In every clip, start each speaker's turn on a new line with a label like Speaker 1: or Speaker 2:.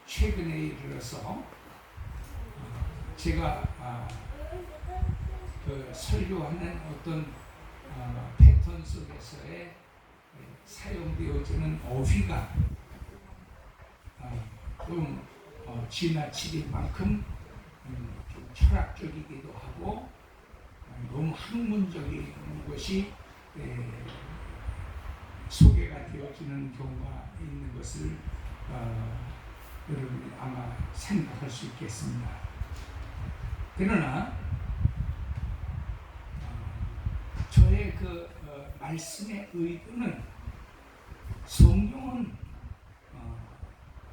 Speaker 1: 최근에 이르러서 제가 그 설교하는 어떤 패턴 속에서의 사용되어지는 어휘가 좀 지나치릴 만큼 좀 철학적이기도 하고 너무 학문적인 것이 소개가 되어지는 경우가 있는 것을 여러분이 아마 생각할 수 있겠습니다. 그러나 저의 그 말씀의 의도는 성경은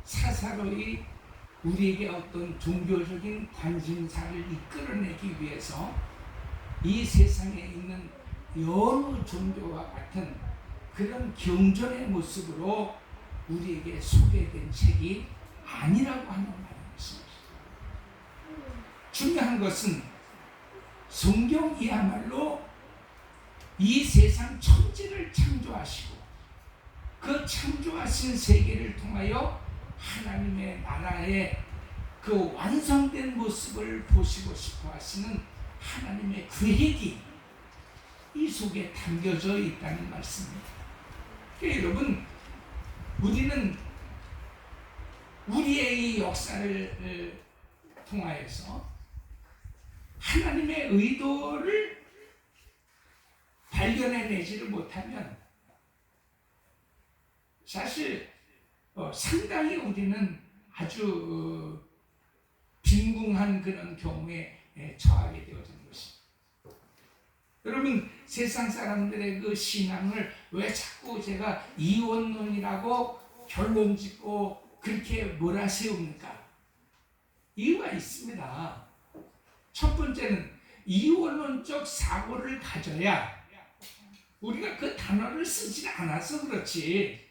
Speaker 1: 사사로이 우리에게 어떤 종교적인 관심사를 이끌어내기 위해서 이 세상에 있는 여러 종교와 같은 그런 경전의 모습으로 우리에게 소개된 책이 아니라고 하는 말입니다. 중요한 것은 성경이야말로 이 세상 천지를 창조하시고 그 창조하신 세계를 통하여 하나님의 나라의 그 완성된 모습을 보시고 싶어 하시는 하나님의 계획이 이 속에 담겨져 있다는 말씀입니다. 그러니까 여러분, 우리는 우리의 이 역사를 통하여서 하나님의 의도를 발견해내지를 못하면 사실 상당히 우리는 아주 빈궁한 그런 경우에 처하게 되어지는 것입니다. 여러분, 세상 사람들의 그 신앙을 왜 자꾸 제가 이원론이라고 결론 짓고 그렇게 몰아세웁니까? 이유가 있습니다. 첫 번째는 이원론적 사고를 가져야, 우리가 그 단어를 쓰지 않아서 그렇지,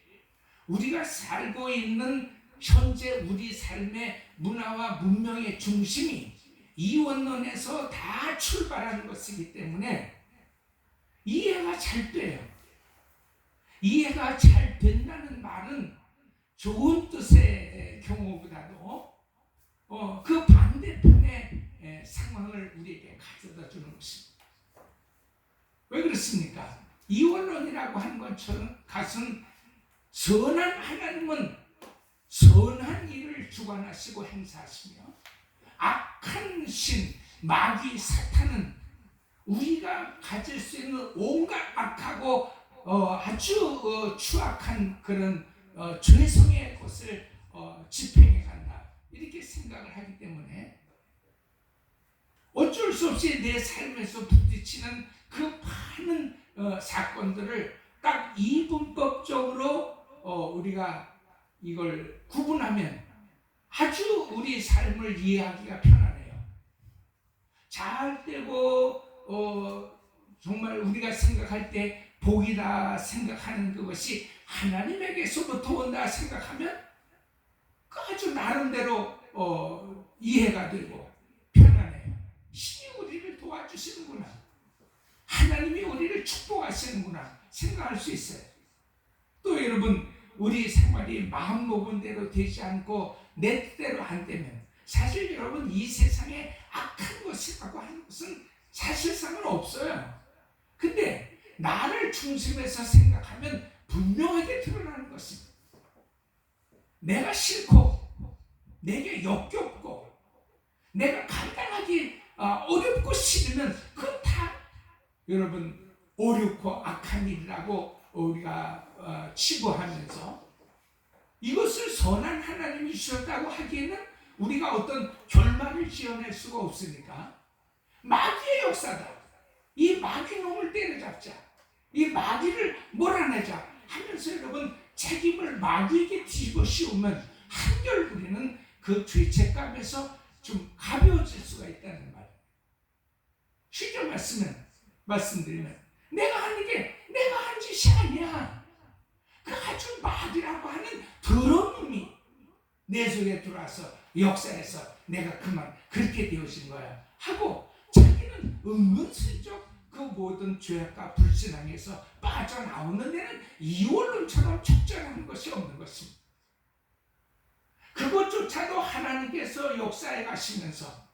Speaker 1: 우리가 살고 있는 현재 우리 삶의 문화와 문명의 중심이 이원론에서 다 출발하는 것이기 때문에 이해가 잘 돼요. 이해가 잘 된다는 말은 좋은 뜻의 경우보다도 그 반대편의 상황을 우리에게 가져다 주는 것입니다. 왜 그렇습니까? 이원론이라고 하는 것은 선한 하나님은 선한 일을 주관하시고 행사하시며 악한 신, 마귀, 사탄은 우리가 가질 수 있는 온갖 악하고 아주 추악한 그런 죄성의 것을 집행해 간다, 이렇게 생각을 하기 때문에 어쩔 수 없이 내 삶에서 부딪히는 그 많은 사건들을 딱 이분법적으로 우리가 이걸 구분하면 아주 우리 삶을 이해하기가 편하네요. 잘 되고 정말 우리가 생각할 때 복이다 생각하는 그것이 하나님에게서부터 온다 생각하면 그 아주 나름대로 이해가 되고 편하네요. 신이 우리를 도와주시는구나, 하나님이 우리를 축복하시는구나 생각할 수 있어요. 또 여러분, 우리 생활이 마음 먹은 대로 되지 않고 내 뜻대로 안 되면 사실 여러분, 이 세상에 악한 것이라고 하는 것은 사실상은 없어요. 근데 나를 중심에서 생각하면 분명하게 드러나는 것입니다. 내가 싫고 내게 역겹고 내가 감당하기 어렵고 싫으면 그건 다 여러분 어렵고 악한 일이라고 우리가 치부하면서 이것을 선한 하나님이 주셨다고 하기에는 우리가 어떤 결말을 지어낼 수가 없으니까 마귀의 역사다, 이 마귀놈을 때려잡자, 이 마귀를 몰아내자 하면서 여러분 책임을 마귀에게 뒤집어 씌우면 한결 우리는 그 죄책감에서 좀 가벼워질 수가 있다는 말. 쉽게 말씀드리면 내가 하는 게 내가 한 짓이 아니야, 그 아주 마귀라고 하는 더러운 놈이 내 속에 들어와서 역사에서 내가 그만 그렇게 되어진 거야 하고 자기는 은근슬쩍 그 모든 죄악과 불신앙에서 빠져나오는 데는 이원론처럼 적절한 것이 없는 것입니다. 그것조차도 하나님께서 역사해 가시면서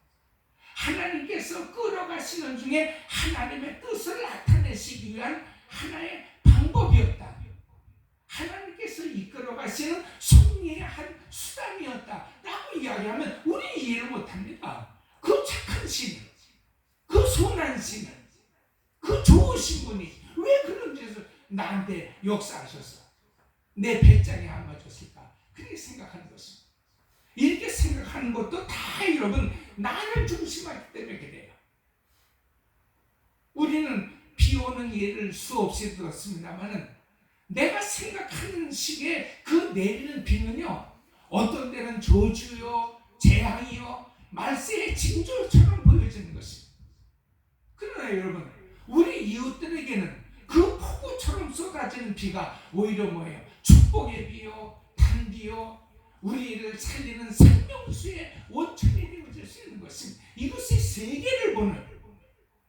Speaker 1: 하나님께서 끌어가시는 중에 하나님의 뜻을 나타내시기 위한 하나의 방법이었다. 하나님께서 이끌어가시는 승리의 한 수단이었다 라고 이야기하면 우리 이해를 못합니다. 그 착한 신, 그 선한 신, 그 좋으신 분이 왜 그런 짓을 나한테 역사하셔서 내 배짱에 안 맞았을까? 그렇게 생각하는 것입니다. 이렇게 생각하는 것도 다 여러분 나를 중심하기 때문에 그래요. 우리는 비 오는 예를 수없이 들었습니다만 내가 생각하는 식의 그 내리는 비는요, 어떤 때는 저주요, 재앙이요, 말세의 징조처럼 보여지는 것입니다. 그러나 여러분, 우리 이웃들에게는 그 폭우처럼 쏟아지는 비가 오히려 뭐예요? 축복의 비요, 단비요, 우리를 살리는 생명수의 원천이 되어질 수 있는 것입니다. 이것이 세계를 보는,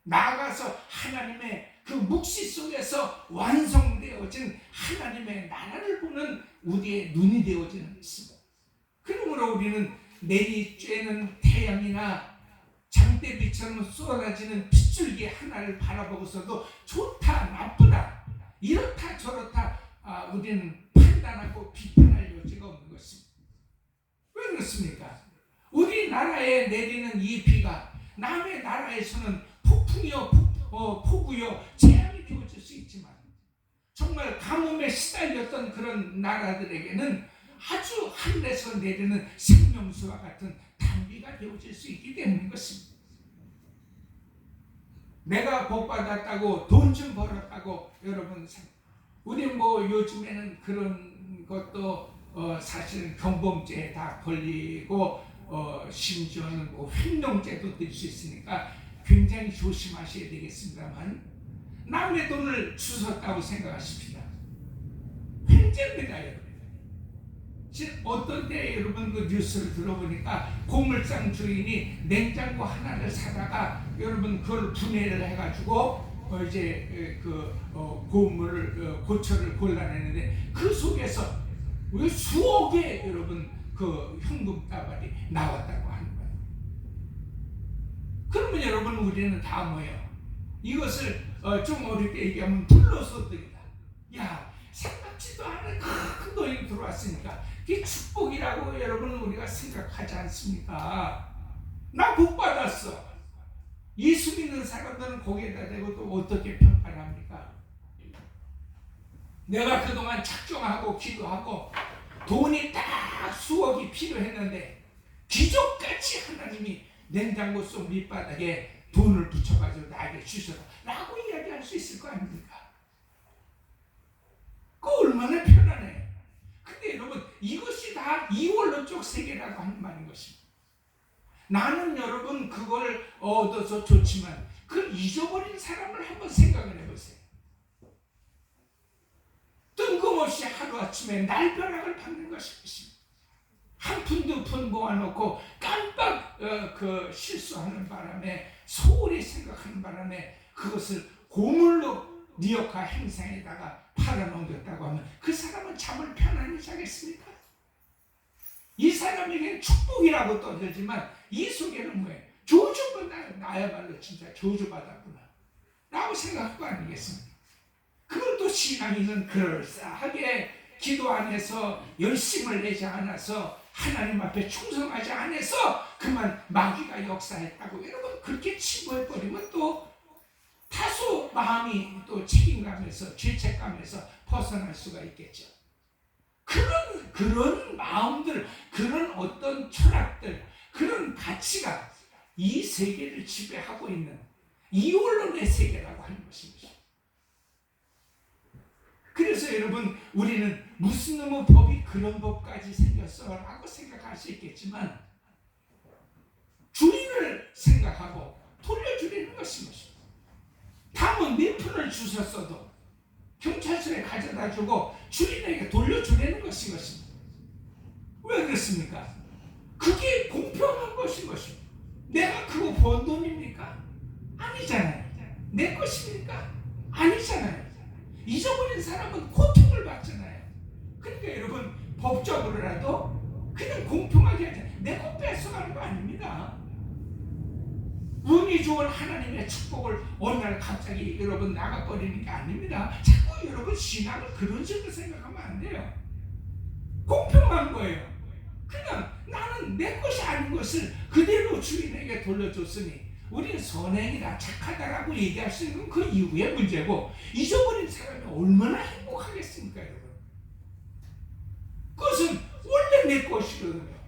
Speaker 1: 나아가서 하나님의 그 묵시 속에서 완성되어진 하나님의 나라를 보는 우리의 눈이 되어지는 것입니다. 그러므로 우리는 내리쬐는 태양이나 장대비처럼 쏟아지는 빗줄기 하나를 바라보고서도 좋다, 나쁘다, 이렇다, 저렇다 우리는 판단하고 비판할 여지가 없는 것입니다. 왜 그렇습니까? 우리나라에 내리는 이 비가 남의 나라에서는 폭풍이요, 폭우요, 재앙이 되어질 수 있지만 정말 가뭄에 시달렸던 그런 나라들에게는 아주 하늘에서 내리는 생명수와 같은 단비가 되어질 수 있기 때문인 것입니다. 내가 복받았다고 돈 좀 벌었다고 여러분, 우리 요즘에는 그런 것도 사실은 경범죄에 다 걸리고 심지어는 횡령죄도 될 수 있으니까 굉장히 조심하셔야 되겠습니다만 남의 돈을 주웠다고 생각하십시다. 횡재입니다, 여러분. 어떤 때 여러분 그 뉴스를 들어보니까 고물상 주인이 냉장고 하나를 사다가 여러분 그걸 분해를 해가지고 이제 고물을 고철을 골라내는데 그 속에서 수억의 여러분 그 현금 다발이 나왔다고 하는 거예요. 그러면 여러분 우리는 다 뭐예요? 이것을 좀 어렵게 얘기하면 불로소득이다. 야, 생각지도 않은 큰 돈이 들어왔으니까 그게 축복이라고 여러분 우리가 생각하지 않습니까? 나 복 받았어. 예수 믿는 사람들은 거기에다 대고 또 어떻게 평가를 합니까? 내가 그동안 작정하고 기도하고 돈이 딱 수억이 필요했는데 기적같이 하나님이 냉장고 속 밑바닥에 돈을 붙여가지고 나에게 주셔서 라고 이야기할 수 있을 거 아닙니까? 그거 얼마나 편안해. 근데 여러분 이것이 다 이원론적 세계라고 하는 말인 것입니다. 나는 여러분 그걸 얻어서 좋지만 그 잊어버린 사람을 한번 생각을 해보세요. 뜬금없이 하루아침에 날벼락을 받는 것입니다. 한 푼 두 푼 모아놓고 깜빡 실수하는 바람에 소홀히 생각하는 바람에 그것을 고물로 니어카 행상에다가 팔아넘겼다고 하면 그 사람은 잠을 편안히 자겠습니까? 이 사람에게는 축복이라고 떠들지만 이 속에는 뭐예요? 저주받아, 나야말로 진짜 저주받았구나 라고 생각할 거 아니겠습니까? 그것도 신앙인은 그럴싸하게 기도 안에서 열심을 내지 않아서 하나님 앞에 충성하지 않아서 그만 마귀가 역사했다고 여러분 그렇게 치부해버리면 또 다소 마음이 또 책임감에서 죄책감에서 벗어날 수가 있겠죠. 그런 마음들, 그런 어떤 철학들, 그런 가치가 이 세계를 지배하고 있는 이원론의 세계라고 하는 것입니다. 그래서 여러분 우리는 무슨 놈의 법이 그런 법까지 생겼어 라고 생각할 수 있겠지만 주인을 생각하고 돌려주려는 것입니다. 담은 몇 푼을 주셨어도 경찰서에 가져다 주고 주인에게 돌려주려는 것인 것입니다. 왜 그렇습니까? 그게 공평한 것인 것입니다. 내가 그거 번 돈입니까? 아니잖아요. 내 것입니까? 아니잖아요. 잊어버린 사람은 고통을 받잖아요. 그러니까 여러분 법적으로라도 그냥 아닙니다. 운이 좋은 하나님의 축복을 어느 날 갑자기 여러분 나가버리는 게 아닙니다. 자꾸 여러분 신앙을 그런 식으로 생각하면 안 돼요. 공평한 거예요. 그냥 나는 내 것이 아닌 것을 그대로 주인에게 돌려줬으니 우리는 선행이다 착하다라고 얘기할 수 있는 그 이후의 문제고, 잊어버린 사람이 얼마나 행복하겠습니까 여러분. 그것은 원래 내 것이거든요.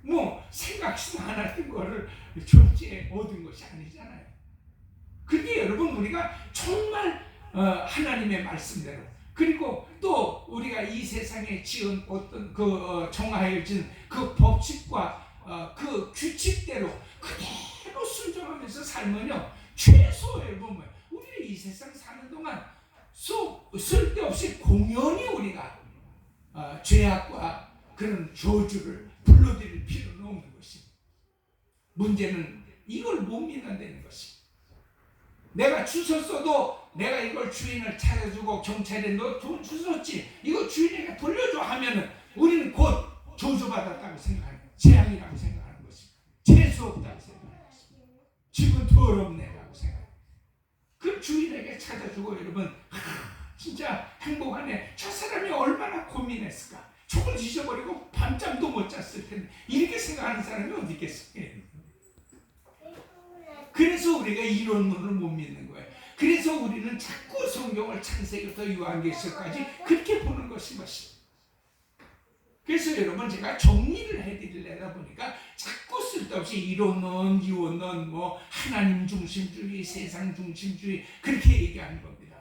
Speaker 1: 뭐 생각지 않았던 거를 존재에 얻은 것이 아니잖아요. 그게 여러분 우리가 정말 하나님의 말씀대로, 그리고 또 우리가 이 세상에 지은 어떤 정하여진 그 법칙과 그 규칙대로 그대로 순종하면서 살면요, 최소 여러분 우리가 이 세상 사는 동안 쓸데없이 공연히 우리가 죄악과 그런 저주를 불러들일 필요는 없는 것입니다. 문제는 이걸 못 믿는다는 것입니다. 내가 주웠어도 내가 이걸 주인을 찾아주고 경찰에 너 돈 주웠지 이거 주인에게 돌려줘 하면은 우리는 곧 저주받았다고 생각하는 거예요. 재앙이라고 생각하는 것입니다. 재수 없다고 생각하는 것입니다. 집은 더럽네라고 생각해요. 그 주인에게 찾아주고 여러분 진짜 행복하네. 저 사람이 얼마나 고민했을까. 저걸 잊어버리고 밤잠도 못 잤을 텐데 이렇게 생각하는 사람이 어디 있겠어요. 그래서 우리가 이론론을 못 믿는 거예요. 그래서 우리는 자꾸 성경을 창세기부터 요한계시까지 그렇게 보는 것입니다. 그래서 여러분 제가 정리를 해드리려다 보니까 자꾸 쓸데없이 이론론, 이원론, 뭐 하나님 중심주의, 세상 중심주의 그렇게 얘기하는 겁니다.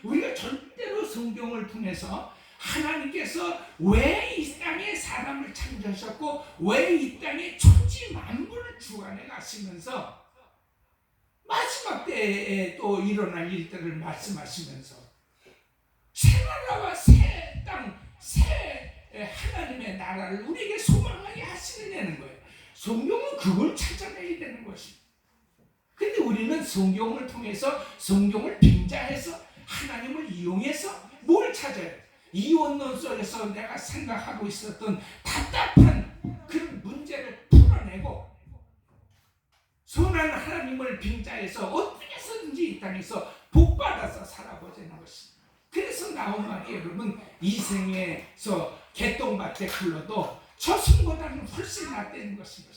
Speaker 1: 우리가 절대로 성경을 통해서 하나님께서 왜 이 땅에 사람을 창조하셨고 왜 이 땅에 천지 만물을 주관해 가시면서 마지막 때에 또 일어날 일들을 말씀하시면서 새 나라와 새 땅, 새 하나님의 나라를 우리에게 소망하게 하시느냐는 거예요. 성경은 그걸 찾아내야 되는 것입니다. 근데 우리는 성경을 통해서 성경을 빙자해서 하나님을 이용해서 뭘 찾아요? 이원론 속에서 내가 생각하고 있었던 답답한 그런 문제를 풀어내고 선한 하나님을 빙자해서 어떻게 해서든지 이 땅에서 복받아서 살아보자는 것입니다. 그래서 나온 말이 여러분 이생에서 개똥밭에 굴러도 저승보다는 훨씬 낫다는 것입니다.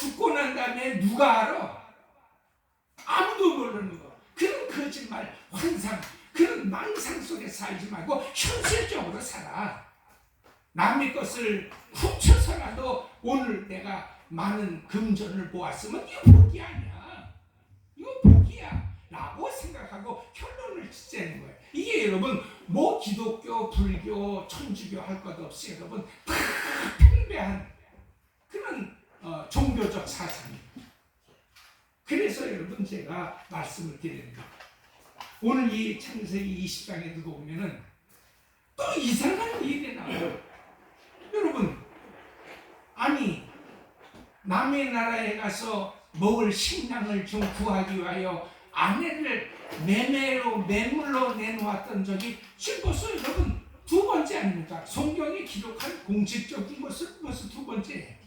Speaker 1: 죽고 난 다음에 누가 알아? 아무도 모르는 거. 그런 거짓말, 환상, 그런 망상 속에 살지 말고 현실적으로 살아. 남의 것을 훔쳐서라도 오늘 내가 많은 금전을 모았으면 이거 복이 아니야. 이거 복이야. 라고 생각하고 결론을 짓자는 거예요. 이게 여러분 뭐 기독교, 불교, 천주교 할 것 없이 여러분 다 팽배한 그런 종교적 사상입니다. 그래서 여러분 제가 말씀을 드립니다. 오늘 이 창세기 20장에도 보면은 또 이상한 일이 나와요. 여러분 아니 남의 나라에 가서 먹을 식량을 좀 구하기 위하여 아내를 매물로 내놓았던 적이 지금 벌써 여러분 두 번째 아닙니까? 성경이 기록한 공식적인 것은 벌써 두 번째예요.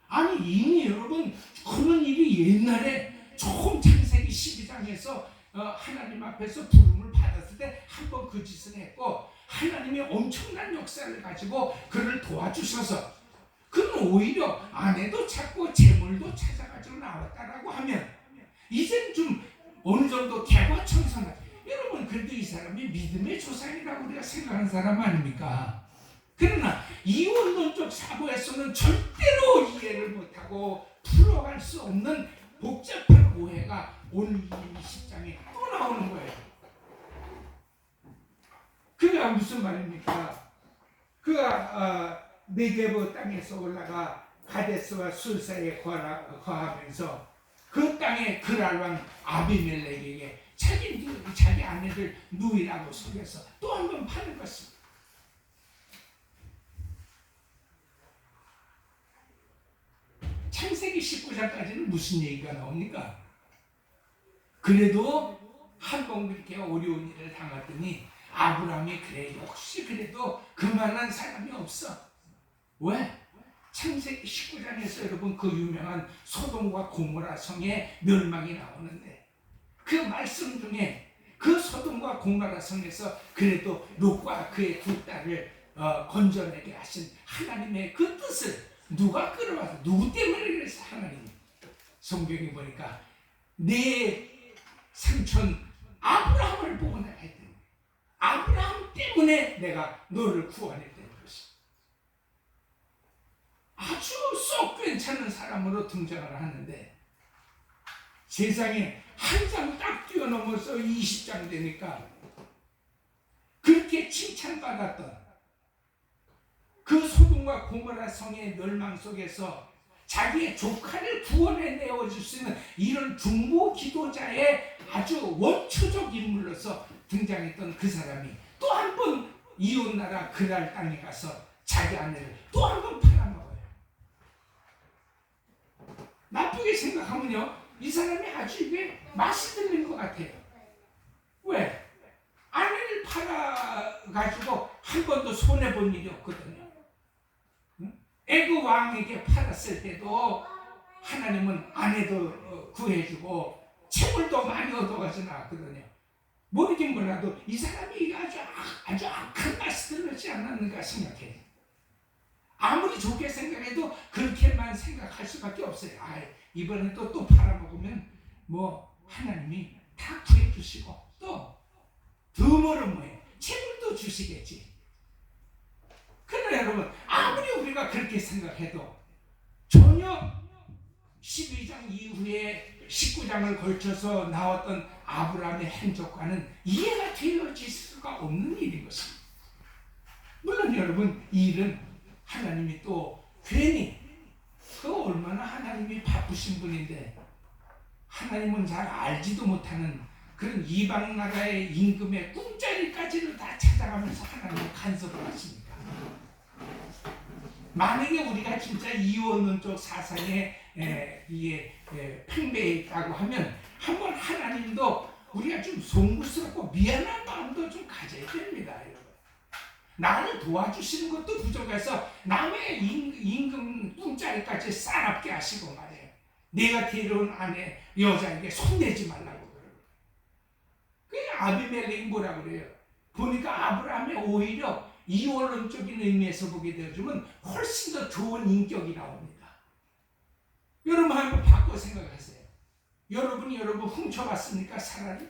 Speaker 1: 아니 이미 여러분 그런 일이 옛날에 조금 창세기 12장에서 하나님 앞에서 부름을 받았을 때 한 번 그 짓을 했고 하나님이 엄청난 역사를 가지고 그를 도와주셔서 그는 오히려 아내도 찾고 재물도 찾아가지고 나왔다라고 하면 이젠 좀 어느 정도 개과천선한, 여러분 그래도 이 사람이 믿음의 조상이라고 우리가 생각하는 사람 아닙니까? 그러나 이원론적 사고에서는 절대로 이해를 못하고 풀어갈 수 없는 복잡한 오해가 오늘 이 20장에 또 나오는 거예요. 그가 무슨 말입니까? 그가 네게브 땅에서 올라가 가데스와 술사에 거하면서 그 땅의 그랄 왕 아비멜렉에게 자기 아내를 누이라고 속여서 또 한 번 파는 것입니다. 창세기 19장까지는 무슨 얘기가 나옵니까? 그래도 한 번 그렇게 어려운 일을 당했더니 아브라함이 그래 역시 그래도 그만한 사람이 없어. 왜? 창세기 19장에서 여러분 그 유명한 소돔과 고모라 성의 멸망이 나오는데 그 말씀 중에 그 소돔과 고모라 성에서 그래도 롯과 그의 두 딸을 건져내게 하신 하나님의 그 뜻을 누가 끌어와서 누구 때문에 그래서 하나님 성경에 보니까 내 삼촌 아브라함을 보고 내가 했던 거예요. 아브라함 때문에 내가 너를 구원했다는 것이 아주 쏙 괜찮은 사람으로 등장을 하는데 세상에 한 장 딱 뛰어넘어서 20장 되니까 그렇게 칭찬받았던 그 소돔과 고모라 성의 멸망 속에서 자기의 조카를 구원해 내어줄 수 있는 이런 중보 기도자의 아주 원초적 인물로서 등장했던 그 사람이 또 한 번 이웃나라 그랄 땅에 가서 자기 아내를 또 한 번 팔아먹어요. 나쁘게 생각하면요 이 사람이 아주 이게 맛이 들린 것 같아요. 왜? 아내를 팔아가지고 한 번도 손해본 일이 없거든요. 애굽 왕에게 팔았을 때도 하나님은 아내도 구해주고 채물도 많이 얻어가서 나왔거든요. 모르긴 몰라도 이 사람이 아주 악한 맛이 들지 않았는가 생각해요. 아무리 좋게 생각해도 그렇게만 생각할 수밖에 없어요. 이번에 또 팔아먹으면 뭐 하나님이 다 구해주시고 또 드물은 뭐예요? 채물도 주시겠지. 그러나 여러분 아무리 우리가 그렇게 생각해도 전혀 12장 이후에 19장을 걸쳐서 나왔던 아브라함의 행적과는 이해가 되어질 수가 없는 일인 것입니다. 물론 여러분 이 일은 하나님이 또 괜히 얼마나 하나님이 바쁘신 분인데 하나님은 잘 알지도 못하는 그런 이방 나라의 임금의 꿈자리까지를 다 찾아가면서 하나님을 간섭을 하십니까? 만약에 우리가 진짜 이원론적 사상에 팽배해 있다고 하면 한번 하나님도 우리가 좀 송구스럽고 미안한 마음도 좀 가져야 됩니다. 여러분. 나를 도와주시는 것도 부족해서 남의 임금 꿈자리까지 싸납게 하시고 말이에요. 내가 데려온 아내 여자에게 손대지 말라고 그러고. 그게 아비멜렉이 뭐라고 그래요? 보니까 아브라함이 오히려 이원론적인 의미에서 보게 되어주면 훨씬 더 좋은 인격이 나옵니다. 여러분 한번 바꿔 생각하세요. 여러분 훔쳐봤습니까? 사람이?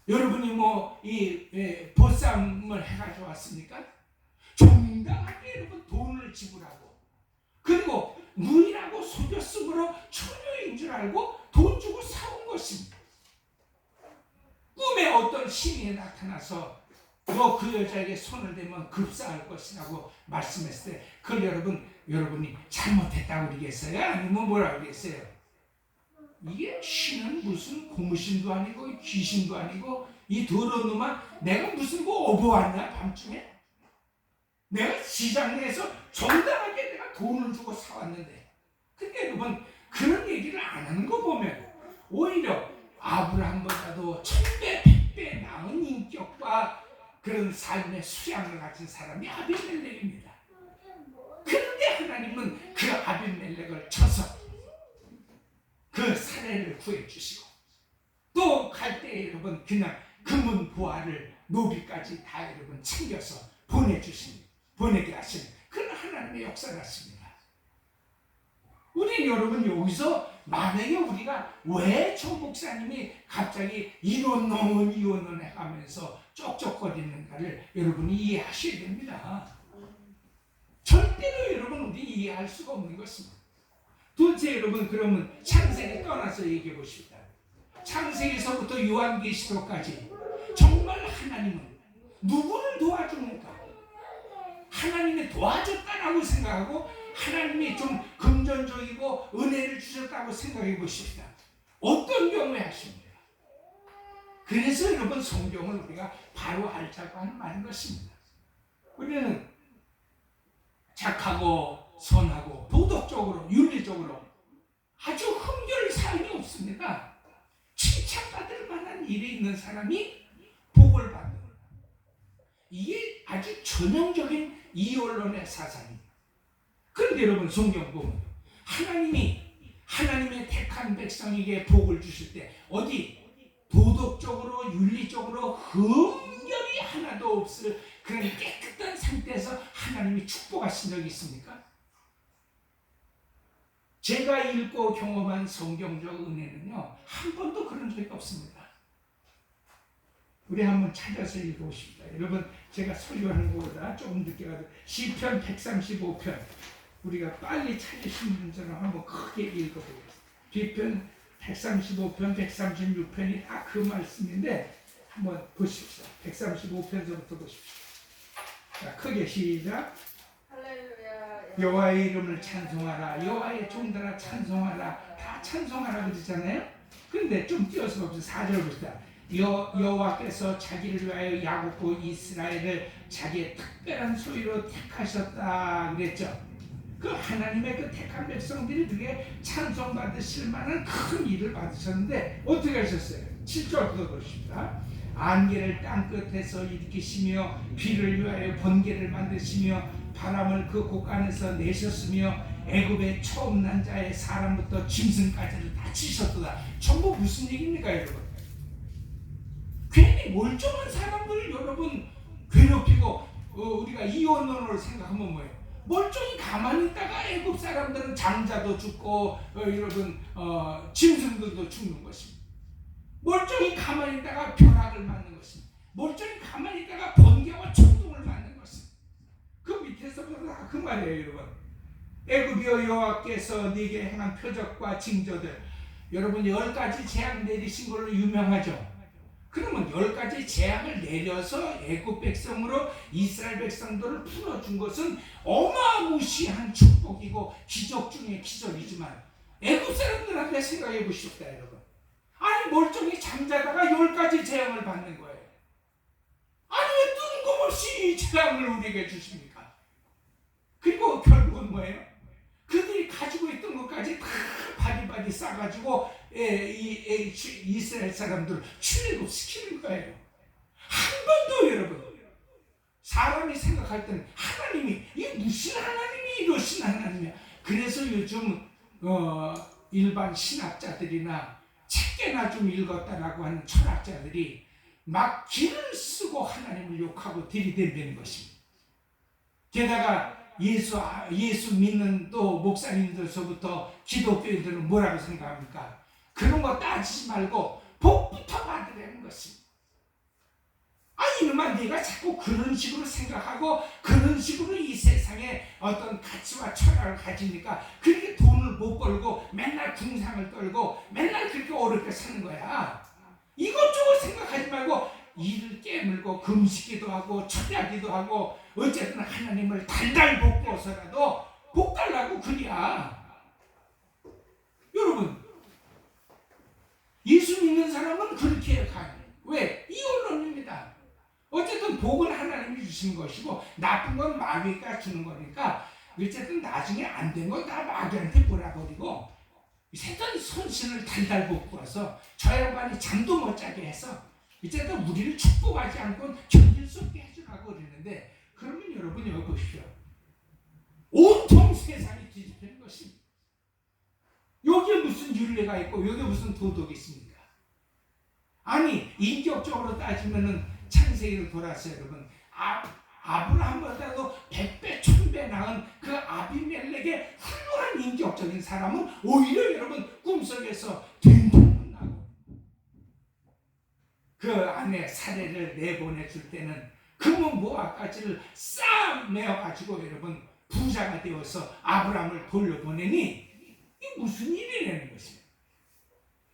Speaker 1: 여러분이 보쌈을 해가지고 왔습니까? 정당하게 여러분 돈을 지불하고 그리고 누이라고 속였으므로 처녀인 줄 알고 돈 주고 사온 것입니다. 꿈에 어떤 신이 나타나서 너 그 여자에게 손을 대면 급사할 것이라고 말씀했을 때 그걸 여러분이 잘못했다고 그러겠어요? 아니면 뭐라고 그러겠어요? 이게 신은 무슨 고무신도 아니고 귀신도 아니고 이 더러운 놈아 내가 무슨 어부왔냐 밤중에? 내가 시장 내에서 정당하게 내가 돈을 주고 사왔는데 근데 여러분 그런 얘기를 안 하는 거 보면 오히려 아브라함보다도 1000배 100배 나은 인격과 그런 삶의 수양을 가진 사람이 아비멜렉입니다. 그런데 하나님은 그 아비멜렉을 쳐서 그 사례를 구해주시고 또 갈 때 여러분 그냥 금은 보화를 노비까지 다 여러분 챙겨서 보내게 하시는 그런 하나님의 역사 같습니다. 우리 여러분 여기서 만약에 우리가 왜 저 목사님이 갑자기 이원론 해가면서 쩍쩍거리는가를 여러분이 이해하셔야 됩니다. 절대로 여러분 우리 이해할 수가 없는 것입니다. 도대체 여러분 그러면 창세기 떠나서 얘기해 보십시다. 창세기서부터 요한계시록까지 정말 하나님은 누구를 도와줍니까? 하나님이 도와줬다라고 생각하고 하나님이 좀 금전적이고 은혜를 주셨다고 생각해 보십시다. 어떤 경우에 하십니까? 그래서 여러분 성경을 우리가 바로 알자고 하는 말인 것입니다. 우리는 착하고 선하고 도덕적으로 윤리적으로 아주 흠결 사항이 없습니다. 칭찬받을 만한 일이 있는 사람이 복을 받는 거예요. 이게 아주 전형적인 이원론의 사상입니다. 그런데 여러분 성경 보면 하나님이 하나님의 택한 백성에게 복을 주실 때 어디 도덕적으로 윤리적으로 흠결이 하나도 없을 그런 깨끗한 상태에서 하나님이 축복하신 적이 있습니까? 제가 읽고 경험한 성경적 은혜는요 한 번도 그런 적이 없습니다. 우리 한번 찾아서 읽어보십시다. 여러분 제가 설교하는 것보다 조금 늦게 가도 시편 135편 우리가 빨리 찾으시는 분처럼 한번 크게 읽어보겠습니다. 시편 135편 136편이 다 그 말씀인데 한번 보십시오. 135편서부터 보십시오. 자, 크게 시작. 여호와의 이름을 찬송하라. 여호와의 종들아 찬송하라. 다 찬송하라 그러잖아요. 근데 좀 띄어서 봅시다. 4절 봅시다. 여호와께서 자기를 위하여 야곱과 이스라엘을 자기의 특별한 소유로 택하셨다 그랬죠. 그 하나님의 그 택한 백성들이 그게 찬송받으실 만한 큰 일을 받으셨는데 어떻게 하셨어요? 7절부터 보십시다. 안개를 땅끝에서 일으키시며 비를 위하여 번개를 만드시며 바람을 그 곳간에서 내셨으며 애굽의 처음 난 자의 사람부터 짐승까지를 다 치셨도다. 전부 무슨 얘기입니까 여러분? 괜히 멀쩡한 사람들을 여러분 괴롭히고 우리가 이혼론으로 생각하면 뭐예요? 멀쩡히 가만히 있다가 애굽 사람들은 장자도 죽고 여러분 짐승들도 죽는 것입니다. 멀쩡히 가만히 있다가 벼락을 맞는 것입니다. 멀쩡히 가만히 있다가 번개와 천둥을 맞는 것입니다. 그 밑에서 보다 그 말이에요 여러분. 애굽이여 여호와께서 네게 행한 표적과 징조들 여러분 10가지 재앙 내리신 걸로 유명하죠. 그러면 10가지 재앙을 내려서 애굽 백성으로 이스라엘 백성들을 풀어준 것은 어마무시한 축복이고 기적 중에 기적이지만 애굽 사람들한테 생각해 보십시다 여러분. 아니 멀쩡히 잠자다가 10가지 재앙을 받는 거예요. 아니 왜 뜬금없이 재앙을 우리에게 주십니까? 그리고 결국은 뭐예요? 그들이 가지고 있던 것까지 다 바리바리 싸가지고 이스라엘 사람들을 출애굽시키는 거예요. 한 번도 여러분 사람이 생각할 때는 하나님이 이게 무슨 하나님이 이러신 하나님이야. 그래서 요즘 일반 신학자들이나 책게나 좀 읽었다라고 하는 철학자들이 막 길을 쓰고 하나님을 욕하고 들이댄다는 것입니다. 게다가 예수 믿는 또 목사님들서부터 기독교인들은 뭐라고 생각합니까? 그런 거 따지지 말고 복부터 받으라는 것입니다. 아니 이놈아 네가 자꾸 그런 식으로 생각하고 그런 식으로 이 세상에 어떤 가치와 철학을 가지니까 그렇게 돈을 못 벌고 맨날 궁상을 떨고 맨날 그렇게 어렵게 사는 거야. 이것저것 생각하지 말고 이를 깨물고 금식기도 하고 철야기도 하고 어쨌든 하나님을 달달 볶고서라도 볶달라고 그래야. 여러분 예수 믿는 사람은 그렇게 가요. 왜? 이혼론입니다. 어쨌든 복은 하나님이 주신 것이고 나쁜 건 마귀가 주는 거니까 어쨌든 나중에 안 된 건 다 마귀한테 몰아버리고 세상 손신을 달달 볶고 와서 저 양반이 잠도 못 자게 해서 어쨌든 우리를 축복하지 않고 견딜 수 없게 해주라고 그러는데 그러면 여러분 여기 보십시오. 온통 세상이 뒤집히는 것입니다. 여기에 무슨 윤리가 있고 여기에 무슨 도덕이 있습니까? 아니 인격적으로 따지면은 창세기를 돌아서 여러분 아브라함보다도 100배 1000배 나은 그 아비멜렉의 훌륭한 인격적인 사람은 오히려 여러분 꿈속에서 된통을 나고 그 아내 사례를 내보내줄 때는 금은 모아가지를 싹 메어가지고 여러분 부자가 되어서 아브라함을 돌려보내니 이게 무슨 일이라는 것입니다.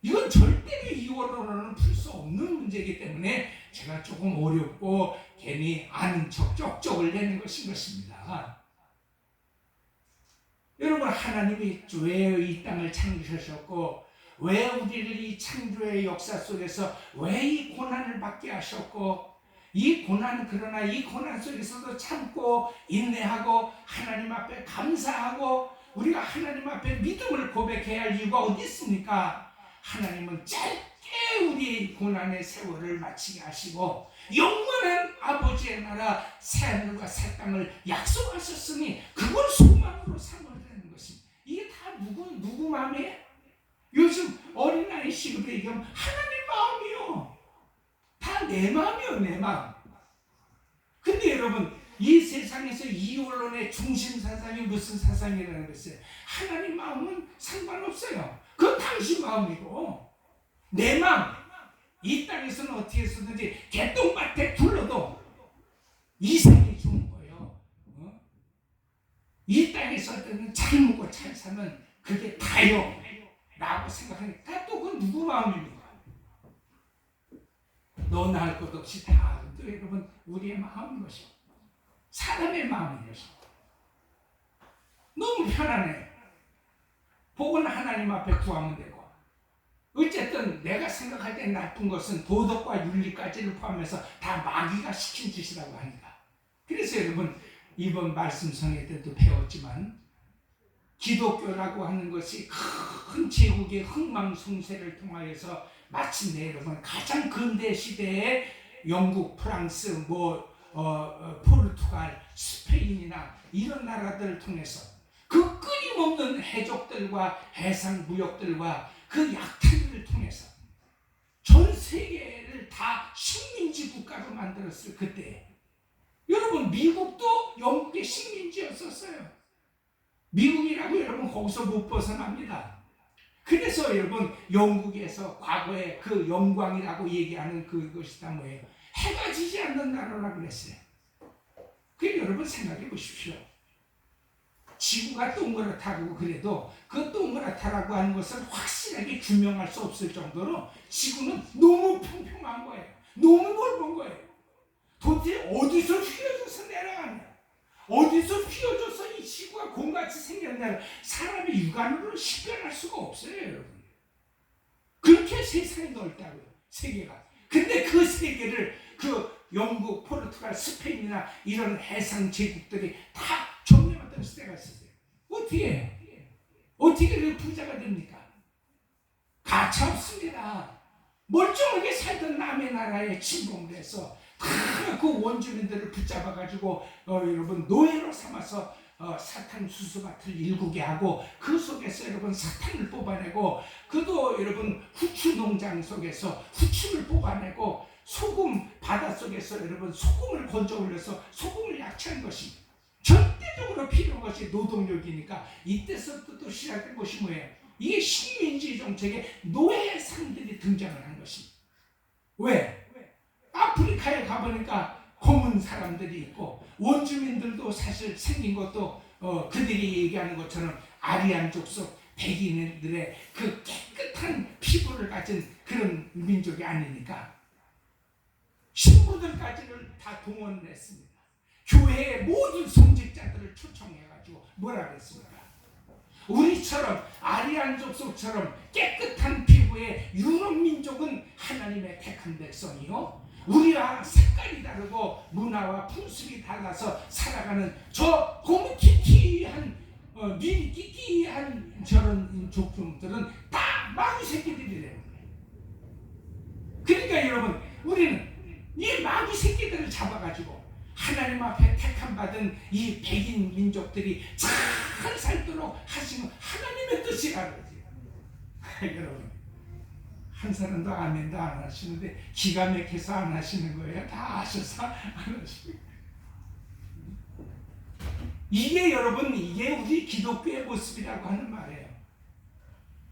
Speaker 1: 이건 절대로 이원론으로는 풀 수 없는 문제이기 때문에 제가 조금 어렵고 괜히 아는 척 쩍쩍을 내는 것입니다. 여러분 하나님이 왜 이 땅을 창조하셨고 왜 우리를 이 창조의 역사 속에서 왜 이 고난을 받게 하셨고 이 고난 그러나 이 고난 속에서도 참고 인내하고 하나님 앞에 감사하고 우리가 하나님 앞에 믿음을 고백해야 할 이유가 어디 있습니까? 하나님은 짧게 우리 고난의 세월을 마치게 하시고 영원한 아버지의 나라 새하늘과 새 땅을 약속하셨으니 그걸 소망으로 삼 얘기하면 하나님 마음이요. 다 내 마음이요, 내 마음. 근데 여러분, 이 세상에서 이 언론의 중심 사상이 무슨 사상이라는 것이에요. 하나님 마음은 상관없어요. 그건 당신 마음이고, 내 마음. 이 땅에서는 어떻게 해서든지 개똥밭에 굴러도 이생이 좋은 거예요. 이 땅에서는 잘 먹고 잘 사면 그게 다요 라고 생각하니까 또 그건 누구 마음입니까? 너 나 할 것 없이 다 또 여러분 우리의 마음인 것이고 사람의 마음인 것이고 너무 편안해. 복은 하나님 앞에 구하면 되고 어쨌든 내가 생각할 때 나쁜 것은 도덕과 윤리까지를 포함해서 다 마귀가 시킨 짓이라고 합니다. 그래서 여러분 이번 말씀 성회 때도 배웠지만 기독교라고 하는 것이 큰 제국의 흥망성쇠를 통하여서 마침내 여러분 가장 근대 시대에 영국, 프랑스, 포르투갈, 스페인이나 이런 나라들을 통해서 그 끊임없는 해적들과 해상 무역들과 그 약탈을 통해서 전 세계를 다 식민지 국가로 만들었을 그때 여러분 미국도 영국의 식민지였었어요. 미국이라고 여러분 거기서 못 벗어납니다. 그래서 여러분 영국에서 과거에 그 영광이라고 얘기하는 그것이 다 뭐예요? 해가 지지 않는 나라라고 그랬어요. 그 여러분 생각해 보십시오. 지구가 동그랗다고 그래도 그 동그랗다라고 하는 것을 확실하게 규명할 수 없을 정도로 지구는 너무 평평한 거예요. 너무 넓은 거예요. 도대체 어디서 휘어져서 내려가냐? 어디서 휘어져서 이 지구가 공같이 생겼냐? 사람의 육안으로 식별할 수가 없어요, 여러분. 그렇게 세상이 넓다고요, 세계가. 근데 그 세계를 그 영국, 포르투갈, 스페인이나 이런 해상 제국들이 다 점령했던 시대가 있었어요. 어떻게 그 부자가 됩니까? 가차 없습니다. 멀쩡하게 살던 남의 나라에 침공을 해서 다 그 원주민들을 붙잡아가지고 여러분 노예로 삼아서 사탕 수수밭을 일구게 하고 그 속에서 여러분 사탕을 뽑아내고 그도 여러분 후추 농장 속에서 후추를 뽑아내고 소금 바닷속에서 여러분 소금을 건져 올려서 소금을 약취한 것이 절대적으로 필요한 것이 노동력이니까 이때서부터 또 시작된 것이 뭐예요? 이게 식민지 정책에 노예상들이 등장을 한 것입니다. 왜? 아프리카에 가보니까 검은 사람들이 있고 원주민들도 사실 생긴 것도 그들이 얘기하는 것처럼 아리안족 속 백인들의 그 깨끗한 피부를 가진 그런 민족이 아니니까 신부들까지를 다 동원을 했습니다. 교회의 모든 성직자들을 초청해가지고 뭐라 그랬습니까? 우리처럼 아리안족 속처럼 깨끗한 피부의 유럽 민족은 하나님의 택한 백성이요 우리와 색깔이 다르고 문화와 풍습이 달라서 살아가는 저 고무티티한 미리끼끼한 저런 족종들은 다 마귀 새끼들이래요. 그러니까 여러분 우리는 이 마귀 새끼들을 잡아가지고 하나님 앞에 택함 받은 이 백인 민족들이 잘 살도록 하시는 하나님의 뜻이라는 거지. 여러분 한 사람도 아멘도 안 하시는데 기가 막혀서 안 하시는 거예요. 다 아셔서 안 하시는 거예요. 이게 여러분 이게 우리 기독교의 모습이라고 하는 말이에요.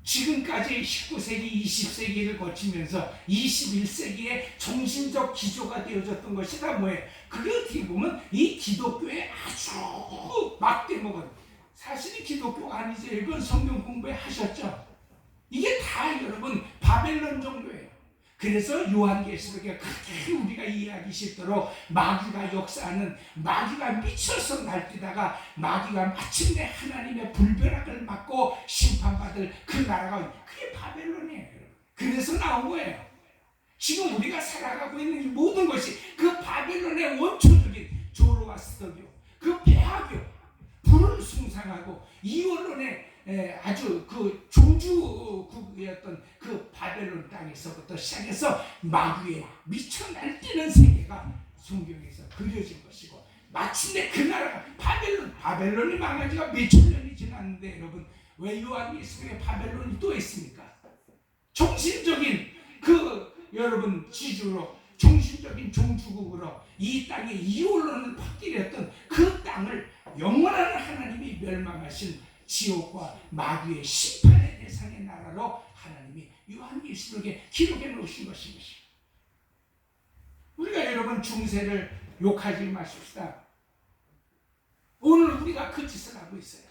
Speaker 1: 지금까지 19세기, 20세기를 거치면서 21세기의 정신적 기조가 되어졌던 것이 다 뭐예요? 그게 어떻게 보면 이 기독교의 아주 막대먹은 사실이 기독교가 아니죠. 이건 성경 공부에 하셨죠. 이게 다 여러분 바벨론 정도예요. 그래서 요한계시록에 그렇게 우리가 이해하기 쉽도록 마귀가 역사하는 마귀가 미쳐서 날뛰다가 마귀가 마침내 하나님의 불벼락을 맞고 심판받을 그 나라가 그게 바벨론이에요. 그래서 나온 거예요. 지금 우리가 살아가고 있는 이 모든 것이 그 바벨론의 원초적인 조로아스터교, 그 배하교, 불을 숭상하고 이원론의 아주 그 종주국이었던 그 바벨론 땅에서부터 시작해서 마귀의 미쳐 날뛰는 세계가 성경에서 그려진 것이고 마침내 그 나라가 바벨론이 망한 지가 몇천 년이 지났는데 여러분 왜 요한계시록에 바벨론이 또 있습니까? 정신적인 여러분 지주로, 정신적인 종주국으로 이 땅에 이홀론을 퍼뜨렸던 그 땅을 영원한 하나님이 멸망하신 지옥과 마귀의 심판의 대상의 나라로 하나님이 요한계시록에 기록해 놓으신 것입니다. 우리가 여러분 중세를 욕하지 마십시다. 오늘 우리가 그 짓을 하고 있어요.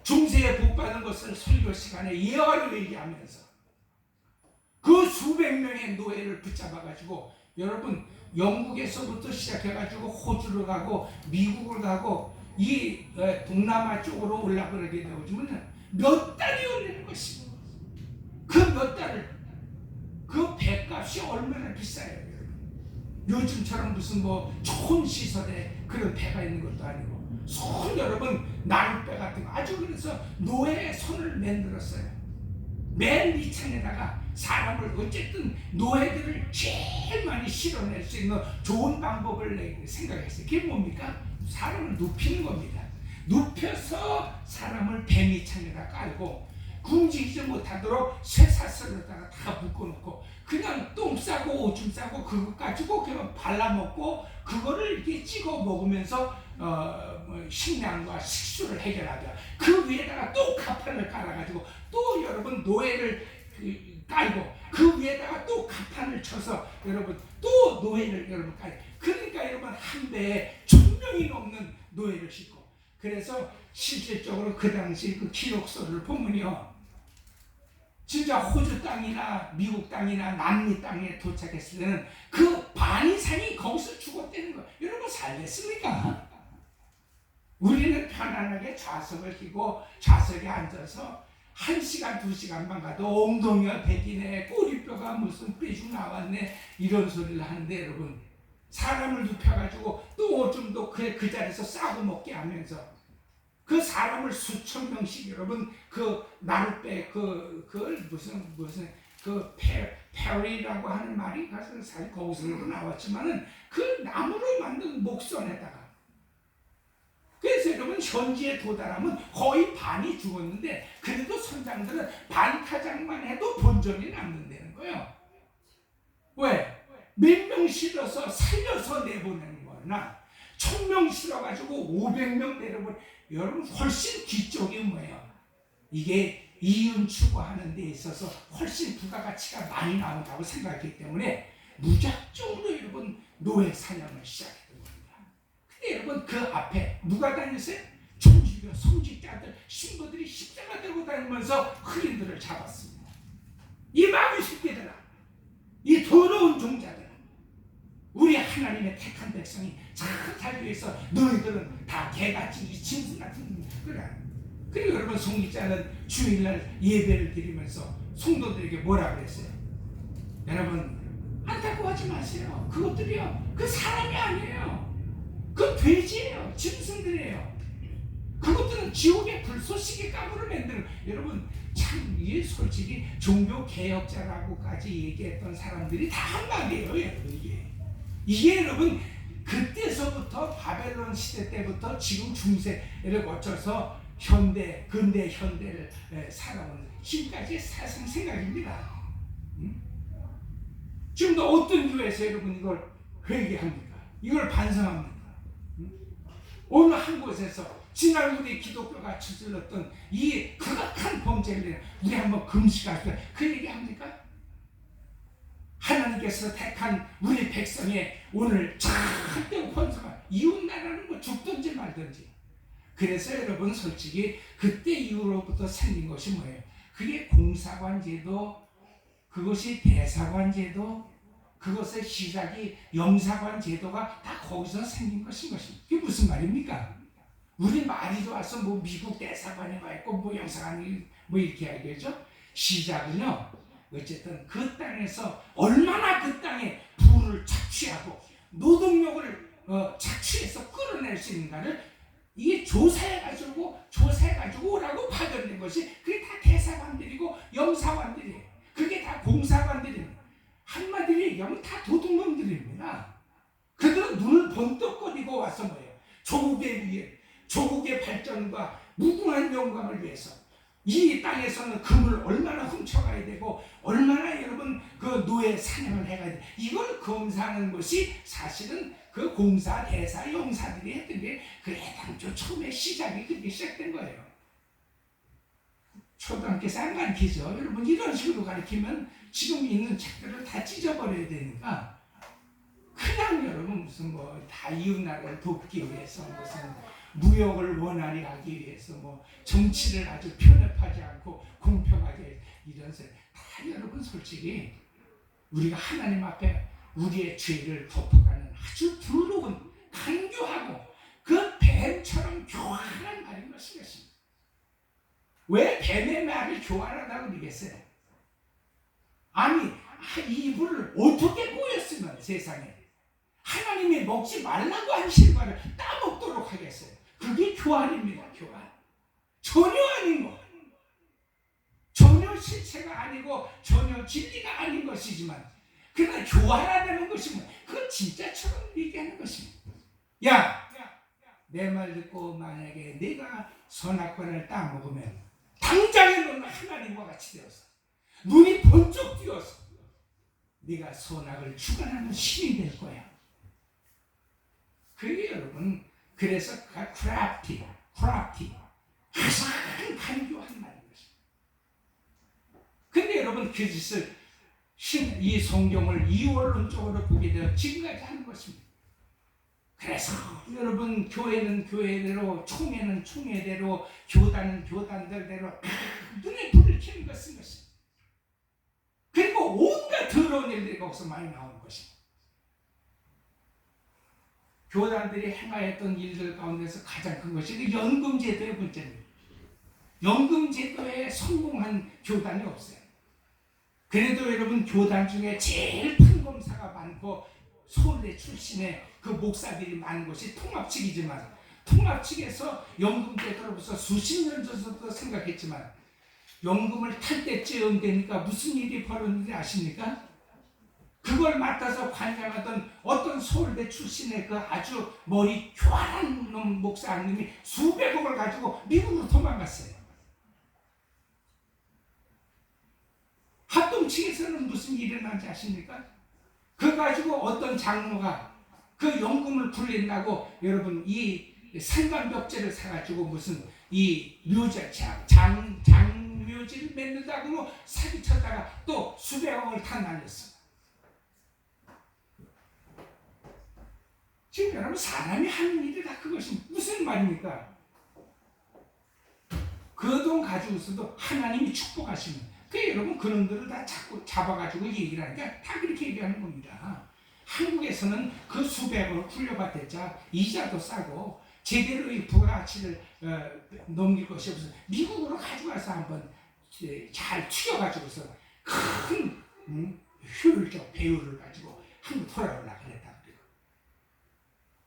Speaker 1: 중세에 복받은 것을 설교 시간에 예화로 얘기하면서 그 수백 명의 노예를 붙잡아가지고, 여러분 영국에서부터 시작해가지고 호주를 가고 미국을 가고 이 동남아 쪽으로 올라가게 되어지면 몇 달이 걸리는 것입니다. 그 몇 달을, 그 배값이 얼마나 비싸요. 요즘처럼 무슨 뭐 좋은 시설에 그런 배가 있는 것도 아니고, 손 여러분 나룻배 같은 거, 아주 그래서 노예의 손을 만들었어요. 맨 밑창에다가 사람을, 어쨌든 노예들을 제일 많이 실어낼 수 있는 좋은 방법을 생각했어요. 그게 뭡니까? 사람을 눕히는 겁니다. 눕혀서 사람을 배 밑창에다 깔고 굶지지 못하도록 쇠사슬에다가 다 묶어놓고 그냥 똥 싸고 오줌 싸고 그거 가지고 그냥 발라먹고 그거를 이렇게 찍어 먹으면서 식량과 식수를 해결하죠. 그 위에다가 또 가판을 깔아가지고 또 여러분 노예를 깔고 그 위에다가 또 가판을 쳐서 여러분 또 노예를 여러분 깔고, 그러니까 여러분 한 배에 1000명이 넘는 노예를 싣고, 그래서 실질적으로 그 당시 그 기록서를 보면요, 진짜 호주 땅이나 미국 땅이나 남미 땅에 도착했을 때는 그 반 이상이 거기서 죽었다는 거예요. 여러분 살겠습니까? 우리는 편안하게 좌석을 끼고 좌석에 앉아서 1시간 2시간만 가도 엉덩이가 베기네, 꼬리뼈가 무슨 삐죽 나왔네, 이런 소리를 하는데, 여러분 사람을 눕혀가지고 또 오줌도 그 자리에서 싸고 먹게 하면서 그 사람을 수천 명씩, 여러분 그 나룻배 무슨 페리라고 하는 말이 사실 거기서도 나왔지만은 그 나무로 만든 목선에다가, 그래서 여러분 현지에 도달하면 거의 반이 죽었는데 그래도 선장들은 반타작만 해도 본전이 남는다는 거예요. 왜? 몇 명 실어서 살려서 내보내는 거나 1000명 실어가지고 500명 내려보내, 여러분 훨씬 뒤쪽이 뭐예요? 이게 이윤 추구하는 데 있어서 훨씬 부가가치가 많이 나온다고 생각했기 때문에 무작정으로 여러분 노예 사냥을 시작했던 겁니다. 근데 여러분 그 앞에 누가 다녔어요? 종주교 성직자들 신부들이 십자가 들고 다니면서 흑인들을 잡았습니다. 이 마귀 새끼들아, 이 더러운 종자들아, 우리 하나님의 택한 백성이 잘 살기 위해서 너희들은 다 개같이 짐승 같은 거라. 그리고 여러분 송이자는 주일날 예배를 드리면서 성도들에게 뭐라 그랬어요? 여러분 안타까워하지 마세요. 그것들이요, 그 사람이 아니에요. 그 돼지예요. 짐승들이에요. 그것들은 지옥의 불쏘시개 가루를 만드는, 여러분 참 이게 솔직히 종교 개혁자라고까지 얘기했던 사람들이 다 한 말이에요. 여러분 이게 여러분 그때서부터 바벨론 시대 때부터 지금 중세를 거쳐서 근대 현대를 살아오는 힘까지 사상 생각입니다. 지금도 어떤 교회에서 여러분 이걸 회개합니까? 이걸 반성합니까? 어느 한 곳에서 지난 우리 기독교가 저질렀던 이 극악한 범죄를 우리 한번 금식하자, 그 얘기 합니까? 하나님께서 택한 우리 백성의 오늘 참된 헌성한 이웃나라는 뭐 죽든지 말든지. 그래서 여러분 솔직히 그때 이후로부터 생긴 것이 뭐예요? 그게 공사관제도, 그것이 대사관제도, 그것의 시작이 영사관제도가 다 거기서 생긴 것입니다. 그게 무슨 말입니까? 우리 말이 좋아서 뭐 미국 대사관이 와 있고 뭐 영사관이 뭐 이렇게 알겠죠? 시작은요, 어쨌든 그 땅에서 얼마나 그 땅에 부를 착취하고 노동력을 착취해서 끌어낼 수 있는가를 이게 조사해가지고 오라고 파견된 것이, 그게 다 대사관들이고 영사관들이에요. 그게 다 공사관들입니다. 한마디로 얘기하면 다 도둑놈들입니다. 그들은 눈을 번쩍거리고 와서 뭐예요? 조국의 위에, 조국의 발전과 무궁한 영광을 위해서 이 땅에서는 금을 얼마나 훔쳐가야 되고 얼마나 여러분 그 노예 사냥을 해가야 돼. 이걸 검사하는 것이 사실은 그 공사, 대사, 용사들이 했던 게 그 해당초 처음에 시작이 그렇게 시작된 거예요. 초등학교에서 안 가르치죠. 여러분 이런 식으로 가르치면 지금 있는 책들을 다 찢어버려야 되니까 그냥 여러분 무슨 뭐 다 이웃나라를 돕기 위해서 무슨 무역을 원활히 하기 위해서 뭐 정치를 아주 편협하지 않고 공평하게 이런 다 여러분 솔직히 우리가 하나님 앞에 우리의 죄를 덮어가는 아주 부러운 간교하고 그 뱀처럼 교활한 말인 것입니다. 왜 뱀의 말이 교활하다고 그러겠어요? 아니 이 이불을 어떻게 꼬였으면 세상에 하나님이 먹지 말라고 한 실과를 따먹도록 하겠어요. 그게 교활입니다. 교활. 전혀 아닌 거. 전혀 실체가 아니고 전혀 진리가 아닌 것이지만 그러나 교활하다는 것이 뭐 그건 진짜처럼 얘기하는 것입니다. 야, 내 말 듣고 만약에 내가 선악과를 따먹으면 당장에 너는 하나님과 같이 되어서 눈이 번쩍 띄어서 네가 선악을 주관하는 신이 될 거야. 그게 여러분 그래서 크라프티 가장 간교한 말인 것입니다. 근데 여러분 그 짓을 이 성경을 이원론적으로 보게 되어 지금까지 하는 것입니다. 그래서 여러분 교회는 교회대로 총회는 총회대로 교단은 교단들대로 눈에 불을 켜는 것입니다. 그리고 온갖 더러운 일들이 거기서 많이 나오는 것입니다. 교단들이 행하였던 일들 가운데서 가장 큰 것이 연금제도의 문제입니다. 연금제도에 성공한 교단이 없어요. 그래도 여러분 교단 중에 제일 판검사가 많고 소대 출신의 그 목사들이 많은 것이 통합측이지만 통합측에서 연금제도로부터 수십 년 전부터 생각했지만 연금을 탈 때쯤 되니까 무슨 일이 벌어졌는지 아십니까? 그걸 맡아서 관장하던 어떤 서울대 출신의 그 아주 머리 교활한 놈 목사님이 수백억을 가지고 미국으로 도망갔어요. 합동측에서는 무슨 일이 일어난지 아십니까? 그거 가지고 어떤 장로가 그 연금을 굴린다고 여러분 이 상간벽제를 사가지고 무슨 이 묘자 장묘지를 맺는다고 사기쳤다가 또 수백억을 다 날렸어. 지금 여러분 사람이 하는 일이 다 그것이 무슨 말입니까? 그 돈 가지고서도 하나님이 축복하시면 그 여러분 그놈들을 다 자꾸 잡아가지고 얘기를 하니까 다 그렇게 얘기하는 겁니다. 한국에서는 그 수백을 굴려받았자 이자도 싸고 제대로 이 부가가치를 넘길 것이 없어서 미국으로 가져가서 한번 잘 튀겨가지고서 큰 효율적 배우를 가지고 한국 돌아오려고 그랬다.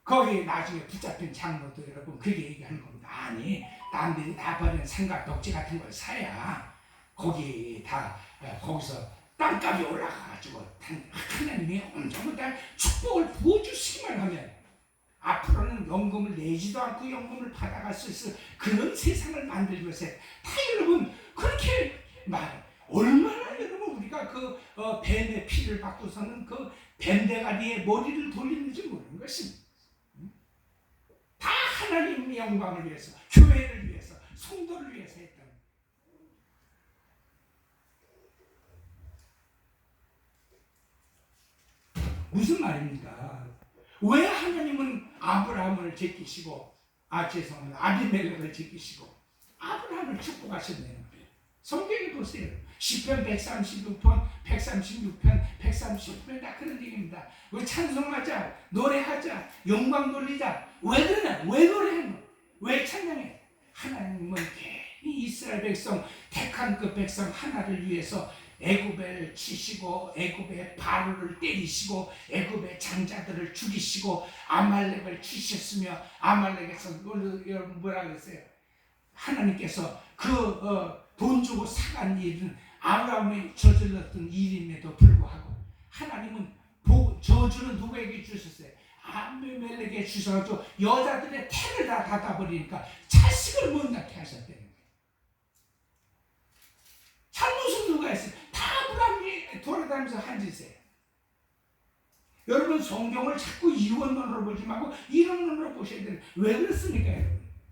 Speaker 1: 거기에 나중에 붙잡힌 장로도 여러분 그렇게 얘기하는 겁니다. 아니 남들이 다 버리는 삼각벽지 같은 걸 사야 거기 다 거기서 땅값이 올라가가지고 하나님이 엄청 축복을 부어주시기만 하면 앞으로는 연금을 내지도 않고 연금을 받아갈 수 있을 그런 세상을 만들기 위해서 다 여러분 그렇게 얼마나 여러분 우리가 그 뱀의 피를 받고서는 그 뱀대가리에 머리를 돌리는지 모르는 것입니다. 다 하나님의 영광을 위해서 교회를 위해서 성도를 위해서 했던 무슨 말입니까? 왜 하나님은 아브라함을 제끼시고 아비멜렉을 제끼시고 아브라함을 축복하셨네요. 성경에 보세요. 시편 136편, 136편 다 그런 얘기입니다. 우리 찬송하자, 노래하자, 영광 돌리자. 왜 그러냐? 왜 노래하냐? 왜 찬양해? 하나님은 괜히 이스라엘 백성, 택한 그 백성 하나를 위해서 애굽을 치시고 애굽의 바로를 때리시고 애굽의 장자들을 죽이시고 아말렉을 치셨으며 아말렉에서 뭐라 그랬어요? 하나님께서 돈 주고 사간 일은 아브라함이 저질렀던 일임에도 불구하고 하나님은 저주는 누구에게 주셨어요? 아비멜렉에게 주셔가지고 여자들의 태를 다 닫아버리니까 자식을 못 낳게 하셨대요. 돌아다니면서 한 짓이에요. 여러분 성경을 자꾸 이원 눈으로 보지 말고 이런 눈으로 보셔야 돼요. 왜 그렇습니까 여러분?